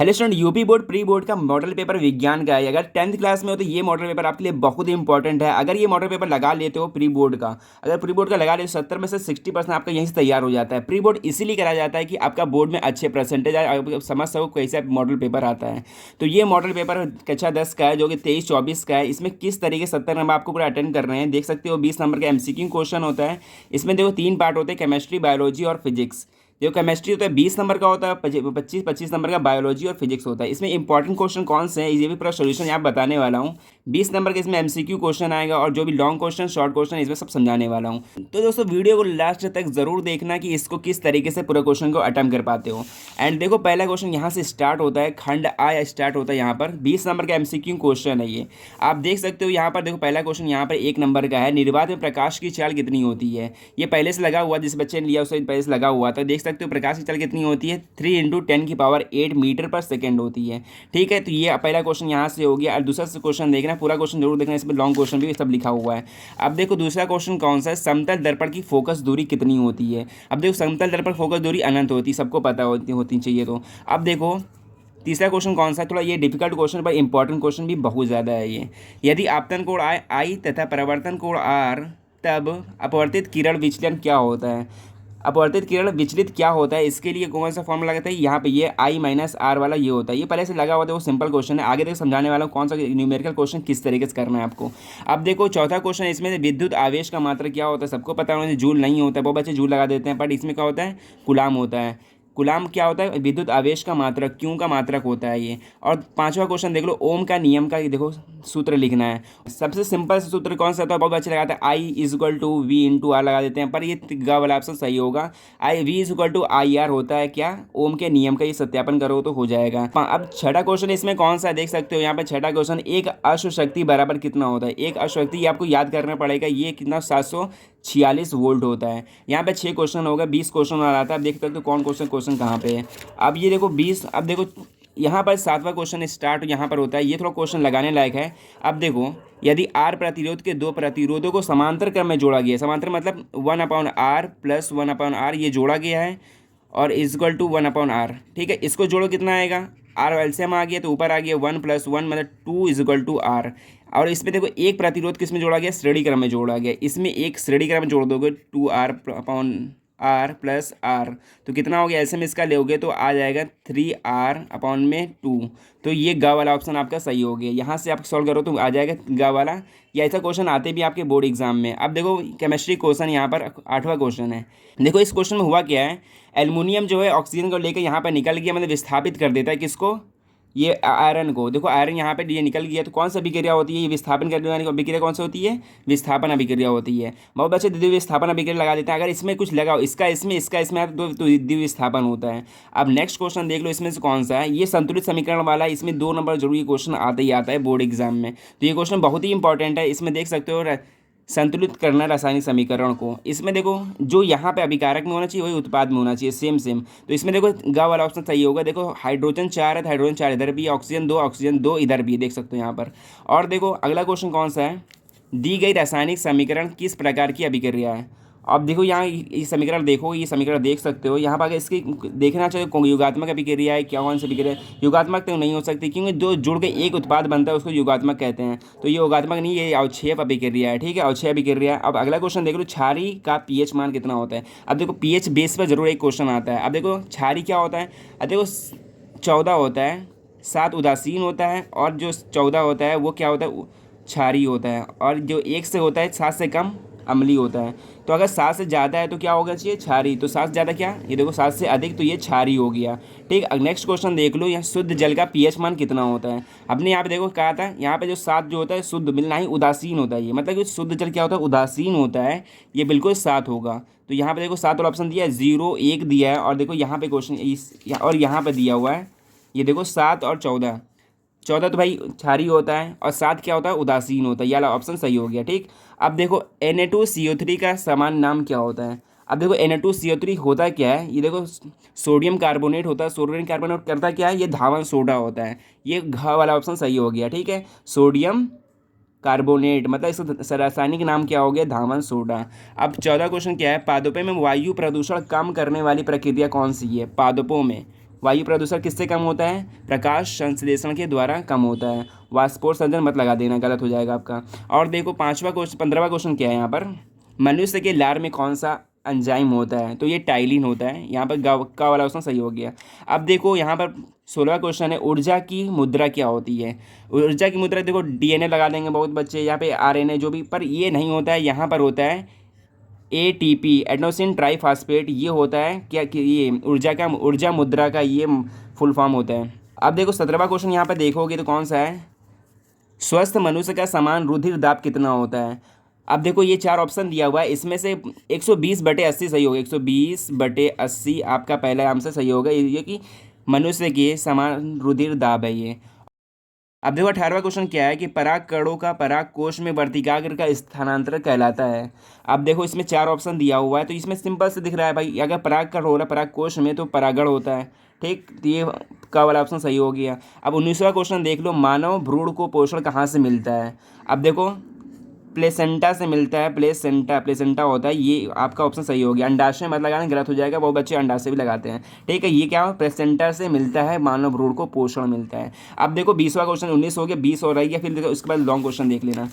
Hello student, UP board pre board का model paper विज्ञान का है। अगर 10th क्लास में हो तो ये मॉडल पेपर आपके लिए बहुत ही इंपॉर्टेंट है। अगर ये मॉडल पेपर लगा लेते हो प्री बोर्ड का, अगर प्री बोर्ड का लगा लेते हो 70 में से 60% आपका यहीं से तैयार हो जाता है। प्री बोर्ड इसीलिए कराया जाता है कि आपका बोर्ड में अच्छे परसेंटेज आए, आप समझ सको कैसे मॉडल पेपर आता है। तो ये मॉडल पेपर कक्षा 10 का है जो कि 23-24 का है। इसमें किस तरीके 70 नंबर आपको पूरा अटेंड कर रहे हैं देख सकते हो। 20 नंबर का एमसीक्यू क्वेश्चन होता है। इसमें देखो 3 पार्ट होते हैं, केमिस्ट्री, बायोलॉजी और फिजिक्स। जो केमिस्ट्री होता है 20 नंबर का होता है, 25-25 नंबर का बायोलॉजी और फिजिक्स होता है। इसमें इंपॉर्टेंट क्वेश्चन कौन से हैं ये भी पूरा सोल्यूशन यहाँ बताने वाला हूँ। 20 नंबर के इसमें एमसीक्यू क्वेश्चन आएगा और जो भी लॉन्ग क्वेश्चन, शॉर्ट क्वेश्चन, इसमें सब समझाने वाला हूँ। तो दोस्तों वीडियो को लास्ट तक जरूर देखना कि इसको किस तरीके से पूरे क्वेश्चन को अटेम्प्ट कर पाते हो। एंड देखो पहला क्वेश्चन यहाँ से स्टार्ट होता है, खंड आ स्टार्ट होता है। यहाँ पर 20 नंबर का एमसीक्यू क्वेश्चन है ये, आप देख सकते हो। यहाँ पर देखो पहला क्वेश्चन यहाँ पर 1 नंबर का है, निर्वात में प्रकाश की चाल कितनी होती है। ये पहले से लगा हुआ, जिस बच्चे ने लिया उससे पहले से लगा हुआ था। देख सकते हो प्रकाश की चाल कितनी होती है, 3 × 10⁸ मीटर पर सेकेंड होती है। ठीक है, तो ये पहला क्वेश्चन यहाँ से हो गया। और दूसरा क्वेश्चन देखना, पूरा क्वेश्चन जरूर देखना, इसमें लॉन्ग क्वेश्चन भी सब लिखा हुआ है। अब देखो दूसरा क्वेश्चन कौन सा है, समतल दर्पण की फोकस दूरी कितनी होती है। अब देखो समतल दर्पण फोकस दूरी अनंत होती है, सबको पता होती चाहिए। तो अब देखो तीसरा क्वेश्चन कौन सा है, थोड़ा ये डिफिकल्ट क्वेश्चन पर इंपॉर्टेंट क्वेश्चन भी बहुत ज़्यादा है ये। यदि आपतन कोण आई तथा परिवर्तन कोण आर, तब अपवर्तित किरण विचलन क्या होता है। अपवर्तित किरण विचलित क्या होता है, इसके लिए कौन सा फॉर्मूला लगता है। यहाँ पे ये I - R वाला ये होता है। ये पहले से लगा हुआ था, वो सिंपल क्वेश्चन है। आगे तक समझाने वाला हूँ कौन सा न्यूमेरिकल क्वेश्चन किस तरीके से करना है आपको। अब देखो चौथा क्वेश्चन, इसमें विद्युत आवेश का मात्रा क्या होता है, सबको पता होना चाहिए। जूल नहीं होता है, बहुत बच्चे जूल लगा देते हैं, बट इसमें क्या होता है, कुलाम होता है। कुलाम क्या होता है, विद्युत आवेश का मात्रक, क्यों का मात्रक होता है ये। और पांचवा क्वेश्चन देख लो, ओम का नियम का देखो सूत्र लिखना है। सबसे सिंपल सूत्र कौन सा होता है, बहुत अच्छे लगाते हैं, I = V × R लगा देते हैं, पर ये ग वाला ऑप्शन सही होगा। V = IR होता है क्या, ओम के नियम का। ये सत्यापन करो तो हो जाएगा। अब छठा क्वेश्चन इसमें कौन सा है, देख सकते हो यहाँ पे छठा क्वेश्चन, एक अश्वशक्ति बराबर कितना होता है। एक अश्वशक्ति ये आपको याद करना पड़ेगा, ये कितना 746 वोल्ट होता है। यहाँ पे 6 क्वेश्चन होगा, 20 क्वेश्चन आ रहा था। अब देख सकते हो कौन क्वेश्चन कहाँ पे है। अब ये देखो 20, अब देखो यहाँ पर 7वां क्वेश्चन स्टार्ट यहाँ पर होता है। ये थोड़ा क्वेश्चन लगाने लायक है। अब देखो यदि R प्रतिरोध के 2 प्रतिरोधों को समांतर क्रम में जोड़ा गया है, समांतर मतलब 1/R + 1/R ये जोड़ा गया है, और = 1/R। ठीक है, इसको जोड़ो कितना आएगा, R एलसीएम आ गया तो ऊपर आ गया 1 + 1 मतलब 2 = R। और इसमें देखो एक प्रतिरोध किस में जोड़ा गया, श्रेणी क्रम में जोड़ा गया। इसमें एक श्रेणी क्रम में जोड़ दोगे 2R/R + R, तो कितना हो गया, एलसीएम इसका लोगे तो आ जाएगा 3R/2। तो ये ग वाला ऑप्शन आपका सही हो गया। यहाँ से आप सॉल्व करो तो आ जाएगा ग वाला। या ऐसा क्वेश्चन आते भी आपके बोर्ड एग्जाम में। अब देखो केमिस्ट्री क्वेश्चन यहाँ पर 8वां क्वेश्चन है। देखो इस क्वेश्चन में हुआ क्या है, एल्युमिनियम जो है ऑक्सीजन को लेकर यहाँ पर निकल गया, मतलब विस्थापित कर देता है किसको, ये आयरन को। देखो आयरन यहाँ पे ये निकल गया, तो कौन सा अभिक्रिया होती है, ये विस्थापन करने वाली अभिक्रिया कौन सी होती है, विस्थापन अभिक्रिया होती है। बहुत बच्चे द्वितीय विस्थापन अभिक्रिया लगा देते हैं। अगर इसमें कुछ लगाओ, इसका इसमें आता तो द्वितीय विस्थापन होता है। अब नेक्स्ट क्वेश्चन देख लो, इसमें से कौन सा है, ये संतुलित समीकरण वाला है। इसमें 2 नंबर जरूरी क्वेश्चन आता ही आता है बोर्ड एग्जाम में। तो ये क्वेश्चन बहुत ही इंपॉर्टेंट है। इसमें देख सकते हो संतुलित करना रासायनिक समीकरण को। इसमें देखो जो यहाँ पे अभिकारक में होना चाहिए वही उत्पाद में होना चाहिए, सेम। तो इसमें देखो ग वाला ऑप्शन सही होगा। देखो हाइड्रोजन 4 है तो हाइड्रोजन 4 इधर भी है, ऑक्सीजन 2 इधर भी है, देख सकते हो यहाँ पर। और देखो अगला क्वेश्चन कौन सा है, दी गई रासायनिक समीकरण किस प्रकार की अभिक्रिया है। अब देखो यहाँ ये समीकरण देखो, ये समीकरण देख सकते हो। यहाँ पर अगर इसकी देखना चाहिए कौन युगात्मक अभिक्रिया है, क्या कौन सी अभिक्रिया है। युगात्मक तो नहीं हो सकती, क्योंकि जो जुड़ के एक उत्पाद बनता है उसको युगात्मक कहते हैं। तो ये युगात्मक नहीं, ये अवक्षेप अभिक्रिया है। ठीक है, अवक्षेप अभिक्रिया। अब अगला क्वेश्चन देख लो, क्षारी का पीएच मान कितना होता है। अब देखो पीएच बेस पर जरूर एक क्वेश्चन आता है। अब देखो क्षारी क्या होता है, अब देखो 14 होता है, 7 उदासीन होता है, और जो 14 होता है वो क्या होता है, क्षारी होता है। और जो 1 से होता है 7 से कम अम्लीय होता है। तो अगर 7 से ज़्यादा है तो क्या होगा चाहिए, क्षारी। तो 7 से ज़्यादा क्या, ये देखो 7 से अधिक, तो ये क्षारी हो गया। ठीक, नेक्स्ट क्वेश्चन देख लो, यहाँ शुद्ध जल का पीएच मान कितना होता है। अपने यहाँ पे देखो कहा था, यहाँ पे जो 7 जो होता है शुद्ध, मिलना ही उदासीन होता है। ये मतलब कि शुद्ध जल क्या होता है, उदासीन होता है। ये बिल्कुल 7 होगा। तो यहाँ पे देखो 7 वाला ऑप्शन दिया है, 0 1 दिया है। और देखो यहाँ पे क्वेश्चन और यहाँ पे दिया हुआ है, ये देखो 7 और 14। 14 तो भाई क्षारी होता है, और 7 क्या होता है, उदासीन होता है। ये वाला ऑप्शन सही हो गया। ठीक, अब देखो Na2CO3 का समान नाम क्या होता है। अब देखो Na2CO3 होता क्या है, ये देखो सोडियम कार्बोनेट होता है। सोडियम कार्बोनेट करता क्या है, ये धावन सोडा होता है। ये घ वाला ऑप्शन सही हो गया। ठीक है, सोडियम कार्बोनेट मतलब इसका रासायनिक नाम क्या हो गया, धावन सोडा। अब 14 क्वेश्चन क्या है, पादपों में वायु प्रदूषण कम करने वाली प्रक्रिया कौन सी है। पादपों में वायु प्रदूषण किससे कम होता है? प्रकाश संश्लेषण के द्वारा कम होता है। वाष्पोत्सर्जन मत लगा देना, गलत हो जाएगा आपका। और देखो 15वां क्वेश्चन क्या है यहाँ पर, मनुष्य के लार में कौन सा एंजाइम होता है? तो ये टाइलिन होता है। यहाँ पर का वाला ऑप्शन सही हो गया। अब देखो यहाँ पर 16वां क्वेश्चन है, ऊर्जा की मुद्रा क्या होती है? ऊर्जा की मुद्रा देखो डीएनए लगा देंगे बहुत बच्चे, यहाँ पे आरएनए जो भी, पर ये नहीं होता है। यहाँ पर होता है एटीपी, एडेनोसिन ट्राईफॉस्फेट, ये होता है क्या कि ये ऊर्जा मुद्रा का ये फुल फॉर्म होता है। अब देखो 17वां क्वेश्चन यहाँ पर देखोगे तो कौन सा है, स्वस्थ मनुष्य का समान रुधिर दाब कितना होता है? अब देखो ये 4 ऑप्शन दिया हुआ है, इसमें से 120/80 सही होगा। 120/80 आपका पहला आंसर सही होगा, ये कि मनुष्य के समान रुधिर दाब है ये। अब देखो 18वां क्वेश्चन क्या है कि पराग कणों का पराग कोश में वर्तिकाग्र का स्थानांतरण कहलाता है। अब देखो इसमें 4 ऑप्शन दिया हुआ है, तो इसमें सिंपल से दिख रहा है भाई, अगर पराग कण हो रहा है पराग कोश में तो परागण होता है, ठीक। तो ये का वाला ऑप्शन सही हो गया। अब 19वां क्वेश्चन देख लो, मानव भ्रूण को पोषण कहाँ से मिलता है? अब देखो प्लेसेंटा से मिलता है, प्लेसेंटा होता है, ये आपका ऑप्शन सही हो गया। अंडाशय मत लगाना, गलत हो जाएगा, बहुत बच्चे अंडाशय भी लगाते हैं, ठीक है। ये क्या हो, प्लेसेंटा से मिलता है, मानव भ्रूण को पोषण मिलता है। अब देखो 20वां क्वेश्चन, 19 हो गया, 20 हो रही है, फिर देखो उसके बाद लॉन्ग क्वेश्चन देख लेना।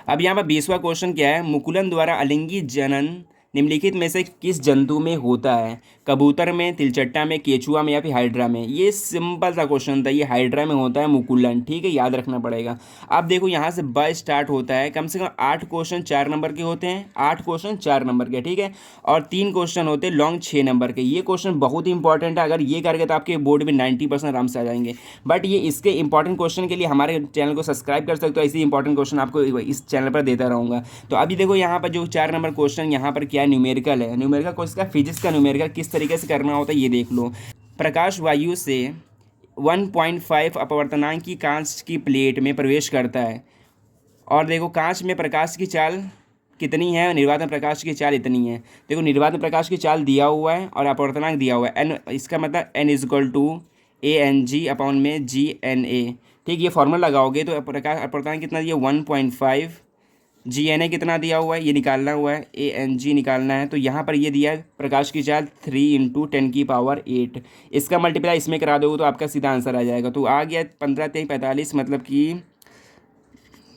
अब यहाँ पर 20वां क्वेश्चन क्या है, मुकुलन द्वारा अलिंगी जनन निम्नलिखित में से किस जंतु में होता है? कबूतर में, तिलचट्टा में, केचुआ में या फिर हाइड्रा में? ये सिंपल सा क्वेश्चन था, ये हाइड्रा में होता है मुकुलन, ठीक है, याद रखना पड़ेगा। अब देखो यहाँ से ब स्टार्ट होता है, कम से कम 8 क्वेश्चन 4 नंबर के होते हैं, 8 क्वेश्चन 4 नंबर के, ठीक है। और 3 क्वेश्चन होते हैं लॉन्ग 6 नंबर के। ये क्वेश्चन बहुत ही इंपॉर्टेंट है, अगर ये करके तो आपके बोर्ड में 90% आराम से आ जाएंगे। बट ये इसके इंपॉर्टेंट क्वेश्चन के लिए हमारे चैनल को सब्सक्राइब कर सकते हो, ऐसे इंपॉर्टेंट क्वेश्चन आपको इस चैनल पर देता रहूँगा। तो अभी देखो यहाँ पर जो 4 नंबर क्वेश्चन यहाँ पर क्या न्यूमेरिकल है, न्यूमेरिकल क्वेश्चन का फिजिक्स का न्यूमेरिकल किस तरीके से करना होता है ये देख लो। प्रकाश वायु से 1.5 अपवर्तनांक की कांच की प्लेट में प्रवेश करता है, और देखो कांच में प्रकाश की चाल कितनी है, निर्वात में प्रकाश की चाल इतनी है। देखो निर्वात में प्रकाश की चाल दिया हुआ है और अपवर्तनांक दिया हुआ है एन, इसका मतलब n=ANG/GNA, ठीक। ये फॉर्मूला लगाओगे तो प्रकाश अपवर्तनांक कितना दिया, 1.5, GNA कितना दिया हुआ है ये निकालना हुआ है, ANG निकालना है। तो यहाँ पर ये दिया है प्रकाश की चाल 3 × 10⁸ इसका मल्टीप्लाई इसमें करा दोगे तो आपका सीधा आंसर आ जाएगा। तो आ गया 15 × 45, मतलब कि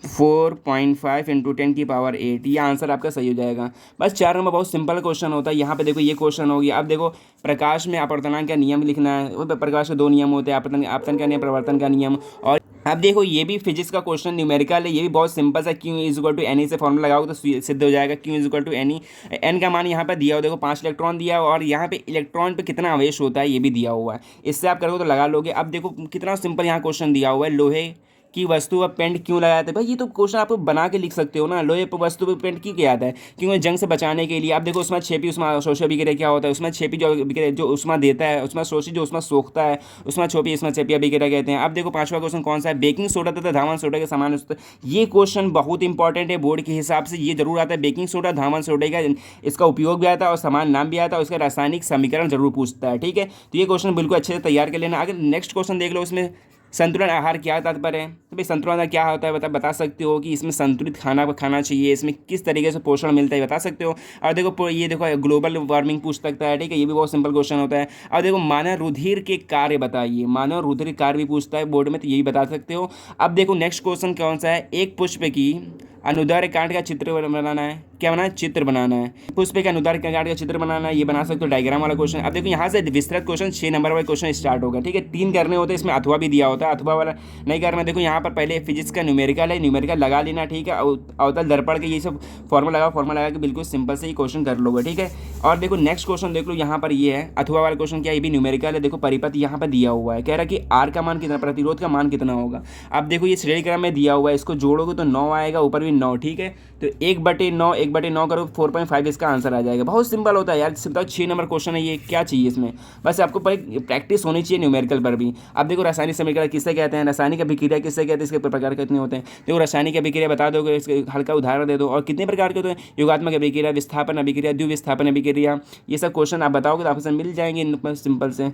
4.5 × 10⁸, ये आंसर आपका सही हो जाएगा। बस 4 नंबर बहुत सिंपल क्वेश्चन होता है। यहाँ पे देखो ये क्वेश्चन हो गया। अब देखो प्रकाश में अपवर्तनांक का नियम लिखना है, वो प्रकाश के 2 नियम होते हैं, आपतन का नियम, प्रवर्तन का नियम। और अब देखो ये भी फिजिक्स का क्वेश्चन न्यूमेरिकल है, ये भी बहुत सिंपल सा, Q=NE से फॉर्मूला लगाओगे तो सिद्ध हो जाएगा। Q=NE, एन का मान यहाँ पर दिया हुआ, देखो 5 इलेक्ट्रॉन दिया हुआ, और यहाँ पे इलेक्ट्रॉन पे कितना आवेश होता है ये भी दिया हुआ है, इससे आप करोगे तो लगा लोगे। अब देखो कितना सिंपल यहाँ क्वेश्चन दिया हुआ है, लोहे की वस्तु पर पेंट क्यों लगाते हैं? भाई ये तो क्वेश्चन आप बना के लिख सकते हो ना, लोहे पर वस्तु पर पेंट क्यों किया जाता है? क्योंकि जंग से बचाने के लिए। अब देखो उसमें छेपी, उसमें शोषी अभिक्रिया क्या होता है, उसमें छेपी जो अभिक्रिया जो उसमें देता है, उसमें शोषी जो उसमें सोखता है, उसमें छोपी, इसमें छेपी अभिक्रिया कहते हैं। अब देखो 5वां क्वेश्चन कौन सा है, बेकिंग सोडा तथा धावन सोडा के समान। ये क्वेश्चन बहुत इंपॉर्टेंट है, बोर्ड के हिसाब से ये जरूर आता है, बेकिंग सोडा धावन सोडा का इसका उपयोग भी आता है और समान नाम भी आता है, उसका रासायनिक समीकरण जरूर पूछता है, ठीक है। तो ये क्वेश्चन बिल्कुल अच्छे से तैयार कर लेना। अगर नेक्स्ट क्वेश्चन देख लो, उसमें संतुलन आहार क्या तात्पर्य है? तो भाई संतुलन आहार क्या होता है बता सकते हो कि इसमें संतुलित खाना खाना चाहिए, इसमें किस तरीके से पोषण मिलता है बता सकते हो। और देखो ये देखो ग्लोबल वार्मिंग पूछ सकता है, ठीक है, ये भी बहुत सिंपल क्वेश्चन होता है। और देखो मानव रुधिर के कार्य बताइए, मानव रुधिर कार्य भी पूछता है बोर्ड में, तो ये भी बता सकते हो। अब देखो नेक्स्ट क्वेश्चन कौन सा है, एक पुष्प की अनुदैर्घ्य कांट का चित्र बनाना है, क्या बनाना है, चित्र बनाना है। पुष्प का अनुदैर्घ्य कांट का चित्र बनाना है, ये बना सकते हो, डायग्राम वाला क्वेश्चन। अब देखो यहाँ से विस्तृत क्वेश्चन 6 नंबर वाला क्वेश्चन स्टार्ट होगा, ठीक है। 3 करने होते हैं, इसमें अथवा भी दिया होता है, अथवा वाला नहीं करना। देखो यहाँ पर पहले फिजिक्स का न्यूमेरिकल है, न्यूमेरिकल लगा लेना, ठीक है। अवतल दर्पण के ये सब फॉर्मूला लगा के बिल्कुल सिंपल से ही क्वेश्चन कर लोगे, ठीक है। और देखो नेक्स्ट क्वेश्चन देख लो, यहाँ पर ये है अथवा वाला क्वेश्चन, क्या ये भी न्यूमेरिकल है। देखो परिपथ यहाँ पर दिया हुआ है, कह रहा है कि आर का मान कितना, प्रतिरोध का मान कितना होगा। अब देखो ये श्रेणी क्रम में दिया हुआ है, इसको जोड़ोगे तो 9 आएगा, ऊपर भी 9, ठीक है। तो 1/9 करो 4.5 इसका आंसर आ जाएगा। बहुत सिंपल होता है यार, बताओ 6 नंबर क्वेश्चन है ये, क्या चाहिए इसमें, बस आपको प्रैक्टिस होनी चाहिए न्यूमेरिकल पर भी। अब देखो रासायनिक समीकरण किससे कहते हैं, रासायनिक अभिक्रिया किससे कहते हैं, इसके प्रकार कितने होते हैं। देखो रासायनिक अभिक्रिया बता दोगे, इसके हल्का उदाहरण दे दो, और कितने प्रकार के होते हैं, योगात्मक अभिक्रिया, विस्थापन अभिक्रिया, द्विविस्थापन अभिक्रिया, ये सब क्वेश्चन आप बताओगे तो आपको मिल जाएंगे सिंपल से।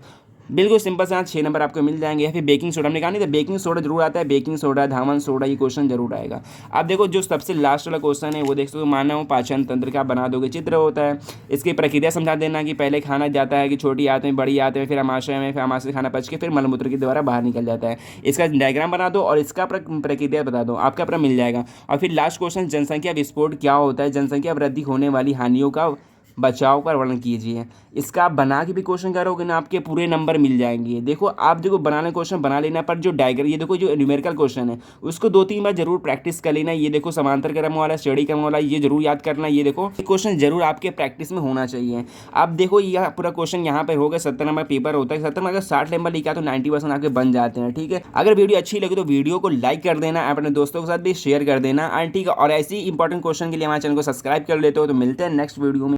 बिल्कुल सिंपल से यहाँ 6 नंबर आपको मिल जाएंगे। या फिर बेकिंग सोडा हमने कहा नहीं था, बेकिंग सोडा जरूर आता है, बेकिंग सोडा, धामन सोडा, ये क्वेश्चन जरूर आएगा। आप देखो जो सबसे लास्ट वाला क्वेश्चन है वो देख सकते हो, मानव पाचन तंत्र का बना दोगे चित्र होता है। इसकी प्रक्रिया समझा देना कि पहले खाना जाता है कि छोटी आंत में, बड़ी आंत में, फिर आमाशय में, फिर आमाशय से खाना पच के फिर मलमूत्र के द्वारा बाहर निकल जाता है। इसका डायग्राम बना दो और इसका प्रक्रिया बता दो, आपका पूरा मिल जाएगा। और फिर लास्ट क्वेश्चन, जनसंख्या विस्फोट क्या होता है, जनसंख्या वृद्धि होने वाली हानियों का बचाव पर वर्णन कीजिए। इसका आप बना के भी क्वेश्चन करोगे ना, आपके पूरे नंबर मिल जाएंगे। देखो आप देखो बनाने क्वेश्चन बना लेना, पर जो डायग्राम, ये देखो जो न्यूमेरिकल क्वेश्चन है उसको 2-3 बार जरूर प्रैक्टिस कर लेना। ये देखो समांतर क्रम वाला, स्टडी क्रम वाला, ये जरूर याद करना। ये देखो क्वेश्चन जरूर आपके प्रैक्टिस में होना चाहिए। आप देखो यह पूरा क्वेश्चन यहाँ पर हो गया, 70 नंबर पेपर होता है। 70 में अगर 60 नंबर लिखा तो 90% आपके बन जाते हैं। ठीक है, अगर वीडियो अच्छी लगी तो वीडियो को लाइक कर देना, अपने दोस्तों के साथ भी शेयर कर देना। ठीक है, और ऐसी इंपॉर्टेंट क्वेश्चन के लिए हमारे चैनल को सब्सक्राइब कर लेते हो। तो मिलते हैं नेक्स्ट वीडियो में।